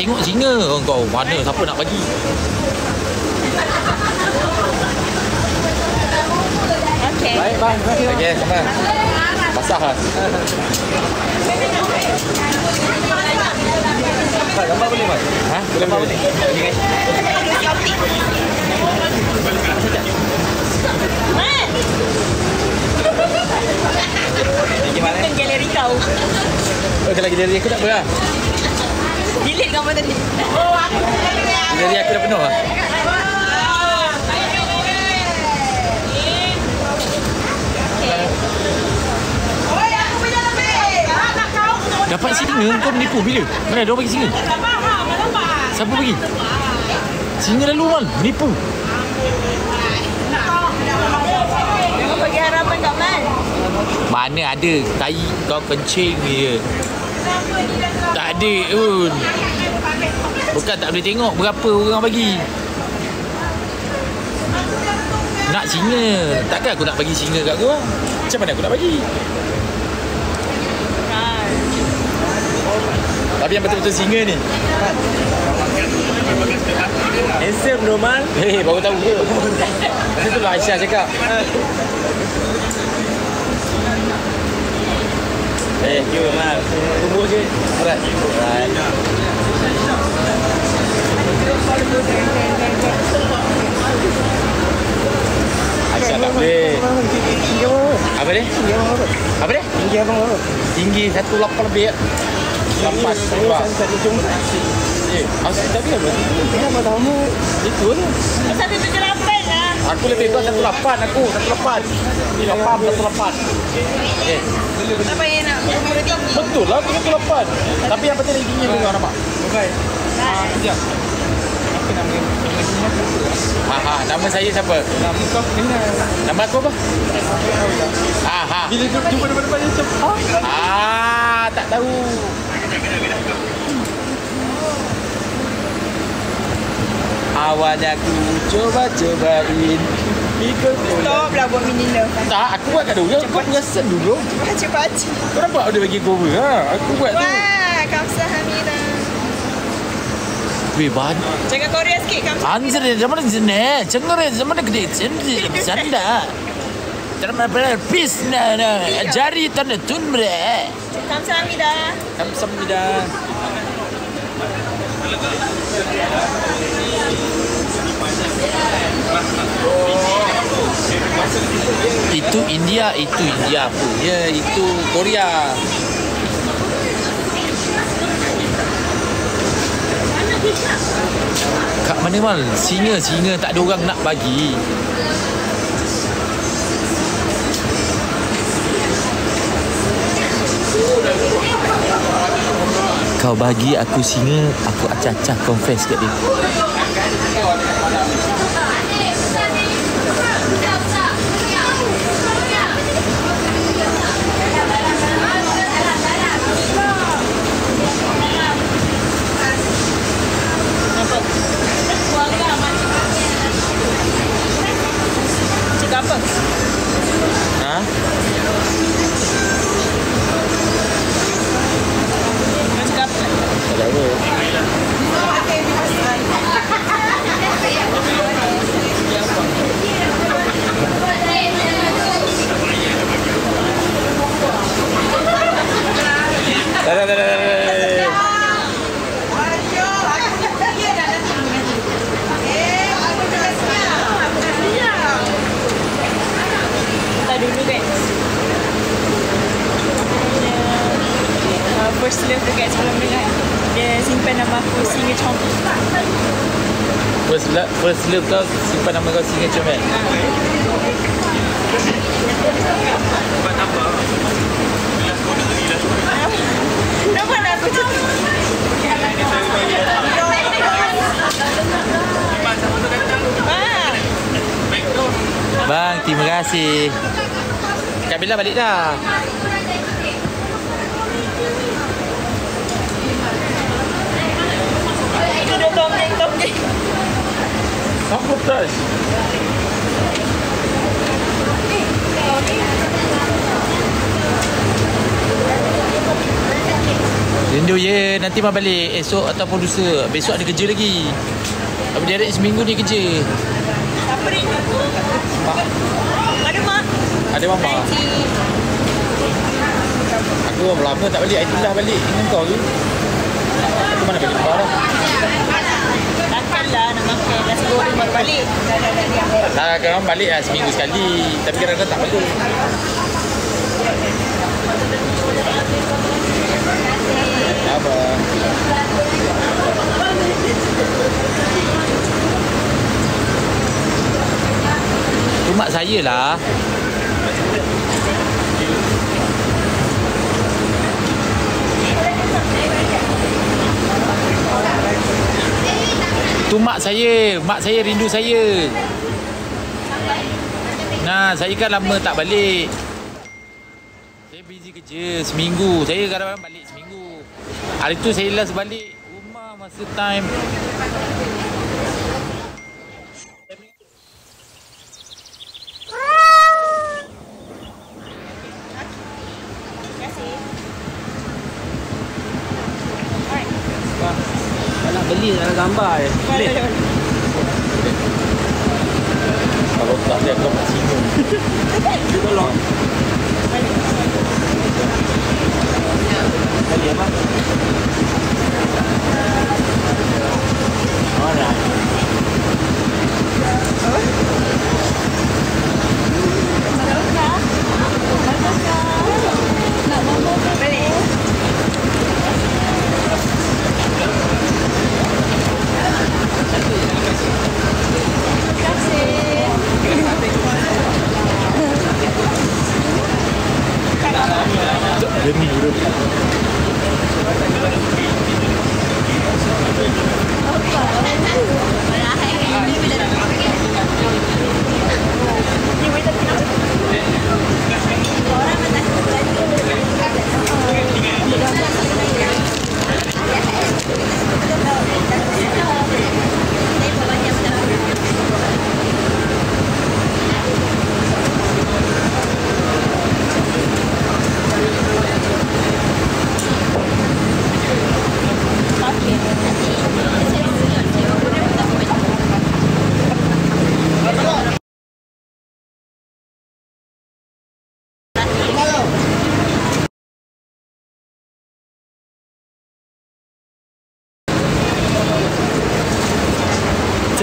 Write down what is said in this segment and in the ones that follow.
tengok singa. Kau mana siapa nak bagi? Okey. Baik, bang. Okey, sama. Basah lah. Gambar boleh, bang? Ha? Boleh. Okey. Gimana? Bukan galeri kau. Kalau galeri aku tak apa lah. Delete gambar tadi. Galeri aku dah penuh lah. Dapat singa, kau menipu bila? Mana dia bagi singa? Siapa bagi? Singa lalu mal, menipu. Jangan bagi harapan kat Man. Mana ada, tai kau kencing je. Tak ada pun. Bukan tak boleh tengok berapa orang bagi. Nak singa. Takkan aku nak bagi singa kat kau? Macam mana aku nak bagi? Tapi yang betul-betul singa ni. Handsome, normal. Baru tahu ke? Macam tu lah Aisyah cakap. You, Mal. Tunggu je. Alright. Aisyah tak boleh. Tinggi apa? Apa dia? Tinggi apa? Apa dia? Tinggi apa? Tinggi 1.8 lebih. 8 sebab. Satu jumpa. Asal tadi apa? Kenapa tahu? Itu tu. 178 lah. Aku lebih kuat 1.8 aku. 1.8. Ni 8 1.8. Apa yang nak buru tinggi? Betul lah aku 1.8. Tapi yang penting tinggi dulu nampak. Okey. Sekejap. Apa nama nama saya siapa? Nama kau kenal. Nama aku apa? Bila jumpa depan-depan macam tak tahu. Awalnya aku coba-cobain ikut. Stop lah buat mini love. Tak, aku buat kat dulu. Kau perasan dulu. Baca-baca. Kau nampak dia bagi cover ha? Aku buat tu. Wah, kamsahamnida. Weh, banyak. Cakap Korea sikit kamsahamnida. Anjir, zaman sini. Cengar zaman gede. Canda. Jangan peace na jari tanda tun bre. Kamsahamnida. Kamsahamnida. Itu India apa? Ya, itu Korea. Kat mana mal? Singa tak ada orang nak bagi. Kau bagi aku singa, aku acah-acah confess kat dia. Cakap apa? Ha? Cakap apa? Tak ada apa. Dulu kan first love dekat sekolah menengah, dia simpan nama aku Singa Comel. First love kau simpan nama kau Singa Comel. Nampak nak aku tu. Bang, terima kasih. Kak Bella balik dah. Itu dah tongkeng. Siapa touch? Dia Rindu je. Nanti mak balik esok ataupun lusa. Besok ada kerja lagi. Tapi dia ada seminggu ni kerja. Siapa rindu? Mak. Ada mak. Ada mama. Aku lama tak balik. Itu dah balik dengan kau tu. Aku mana balik kau dah. Takkanlah nak makan nasi goreng baru balik. Tak, kadang balik lah seminggu sekali. Tapi kadang-kadang tak balik. Apa? Tu mak saya lah. Tu mak saya. Mak saya rindu saya. Nah, saya kan lama tak balik. Saya busy kerja seminggu. Saya kadang-kadang balik seminggu. Hari tu saya last balik rumah masa time. Nak beli dalam gambar je. Boleh. Kalau tak dia kau nak singgung. Tolong. Beli apa? Alright. Demi bro.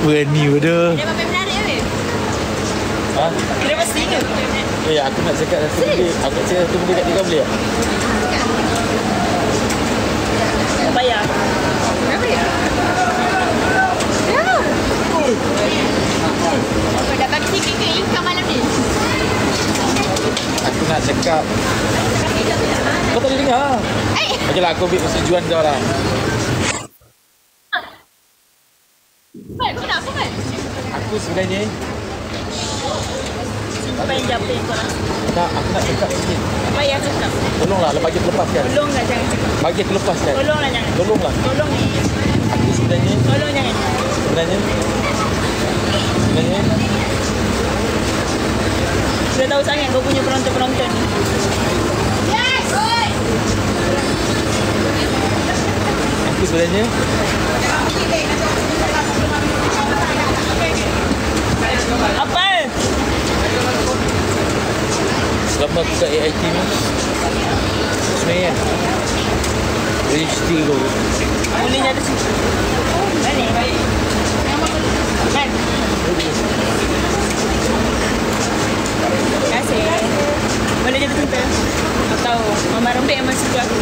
Berani bodoh. Dia pakai menarik ke? Ha? Kira mesti ke? Aku nak cakap satu benda. Aku nak cakap satu benda kat kau boleh tak? Tak bayar. Berapa ya? Dah bagi sikit ke income malam ni? Aku nak cakap. Kau tak boleh dengar. Okey lah, aku ambil persetujuan kau lah. Man, kau nak apa man? Aku sebenarnya Apa yang jawab yang kau rasa? aku nak cakap sikit. Apa yang cakap? Tolonglah, bagi aku lepaskan. Tolonglah jangan cakap. Bagi aku lepaskan. Tolonglah jangan. Tolonglah. Tolong ni. Aku sebenarnya Tolong jangan. Sebenarnya Sudah tahu sangat kau punya penonton-penonton ni. Aku sebenarnya Apa? selama aku kat AIT ni sebenarnya boleh cerita kau. Boleh jatuh situ. Mana? Man. Terima kasih. Boleh jatuh situ. Aku tahu. Mama rembik yang masuk aku.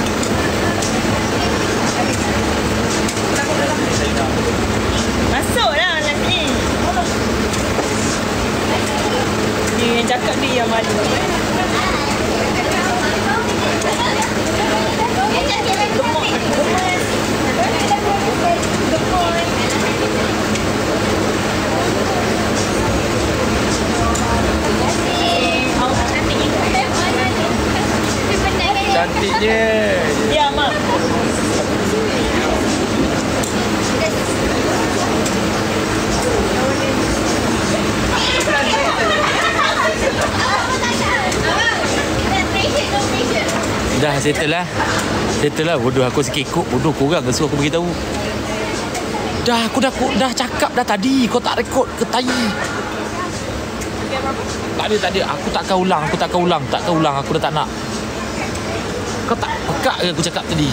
Masuklah live ni. Dia yang cakap dia yang malu. Cantiknya. Ya, Mak. Dah settle lah. Itulah bodoh aku si kekok. Bodoh korang ke suruh aku beritahu. Dah aku dah cakap dah tadi. Kau tak rekod ke tai? Tak ada. Aku takkan ulang. Aku dah tak nak. Kau tak pekak ke aku cakap tadi?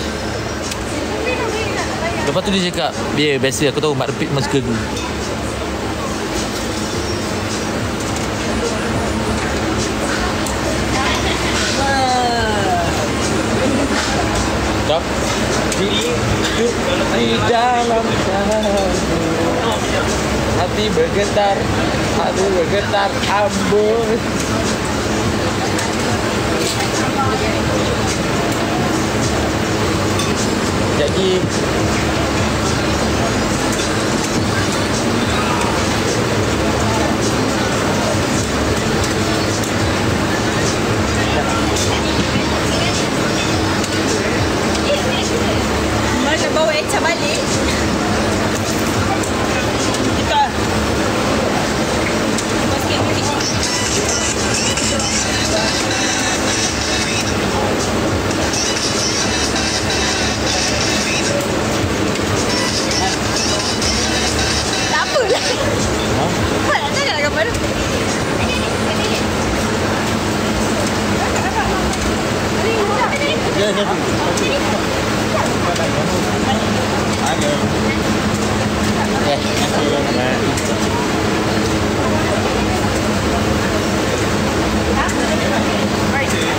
Lepas tu dia cakap, biasa aku tahu mak repit memang suka aku. Tak? Di dalam hati bergetar ambon. Jadi Mana bawa Echa balik? Kita. Basket putih. Tak apalah. Apa nak tanya nak gambar? ya nanti.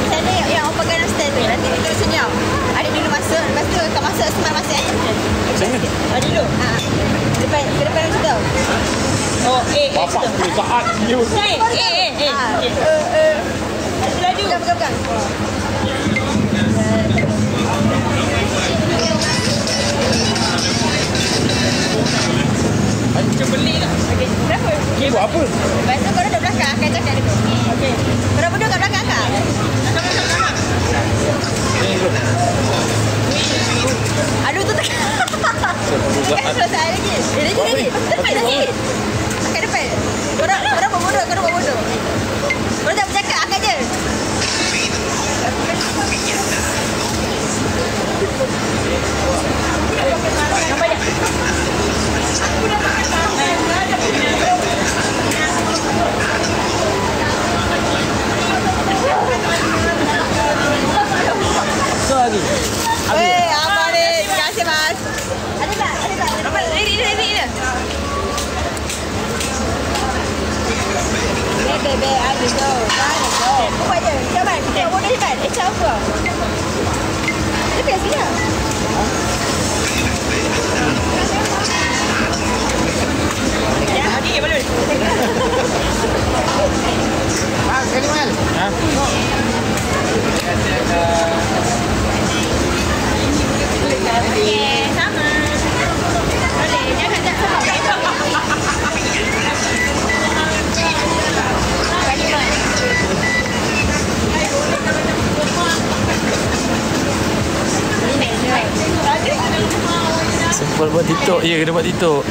Macam ni yang orang pegang dalam stand tu. Nanti dia terus senyum. Adik dulu masuk. Lepas tu kau masuk semua masuk. Adik dulu. Ke depan macam tu. Oh, Bapak tu saat you. Laju. Pegang. Macam beli lah. Okey, berapa? Ni buat apa? Lepas tu korang duduk belakang, akan cakap dulu. Okey. Korang berdua kat belakang kak? Ni dulu. Aduh tu tekan. Kan selesai lagi. Lagi. Depan lagi. Akan depan. Korang buat bodoh. Korang tak bercakap, akan je. Nampak tak? Aku dah makan. So lagi. Apa ni? Terima kasih mas. Ada tak? Nampak? Ini. Bebe, ada go. Kau buat je. Jaman, kita bodoh je kan? Siapa? Dia biasa sini lah. Hadi, boleh. Sekali mal. Okey, sama. Boleh, jangan sama. Sempol buat TikTok. Ya, kena buat TikTok.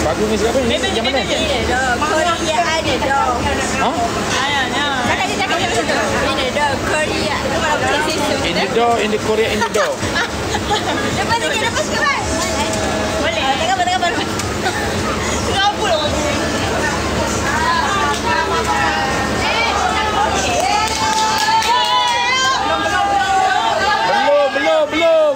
Bagus ni siapa ni? Yang mana? Korea ada dong. Ha? Cakap je macam tu. Ini dong, Korea. Kalau boleh sesuatu. In the door, in the Korea, in the door. Lepas sikit kan? Boleh. Tengok. Kenapa lah? Belum.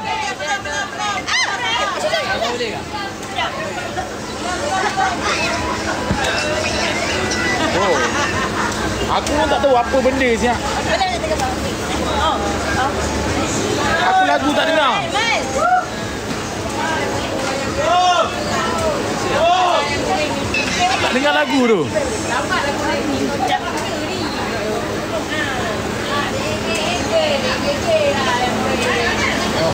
Oh. Aku pun tak tahu apa benda siap. Aku lagu tak dengar. Tak dengar lagu tu.